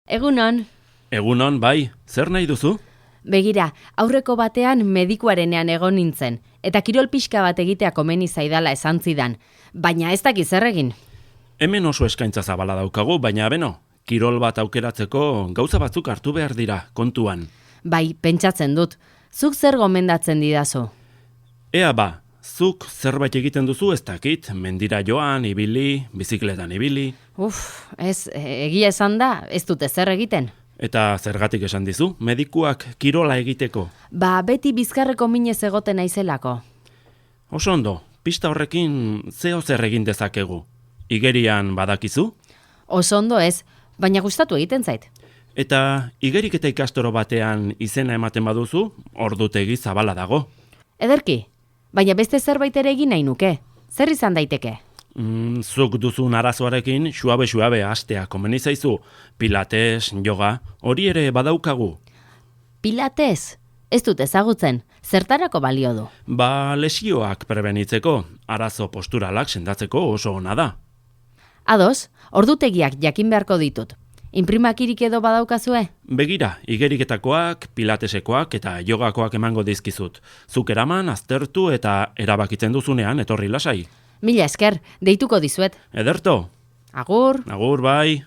Egunon. Egunon, bai, zer nahi duzu? Begira, aurreko batean medikuarenean egon nintzen, eta kirol pixka bat egitea komeni zaidala esan zidan, baina ez dakiz zer egin. Hemen oso eskaintza zabala daukagu, baina beno, kirol bat aukeratzeko gauza batzuk hartu behar dira, kontuan. Bai, pentsatzen dut. Zuk zer gomendatzen didazu? Ea ba, zuk zerbait egiten duzu ez dakit, mendira joan, ibili, bizikletan ibili. Ez, egia esan da, ez dute zer egiten. Eta zergatik esan dizu, medikuak kirola egiteko. Ba, beti bizkarreko minez egoten naizelako. Oso ondo, pista horrekin zeo zer egin dezakegu. Igerian badakizu? Oso ondo ez, baina gustatu egiten zait. Eta igeriketa ikastoro batean izena ematen baduzu, ordutegi zabala dago. Ederki, baina beste zerbait ere egin nahi nuke. Zer izan daiteke? Zuk duzun arazoarekin suabe hastea komeni zaizu. Pilates, yoga, hori ere badaukagu. Pilates? Ez dut ezagutzen, zertarako balio du? Ba, lesioak prebenitzeko, arazo posturalak sendatzeko oso ona da. Ados, ordutegiak jakin beharko ditut. Inprimakirik edo badaukazue? Begira, igeriketakoak, pilatesekoak eta yogakoak emango dizkizut. Zuk eraman, aztertu eta erabakitzen duzunean etorri lasai. Mila esker, deituko dizuet. Ederto? Agur. Agur, bai.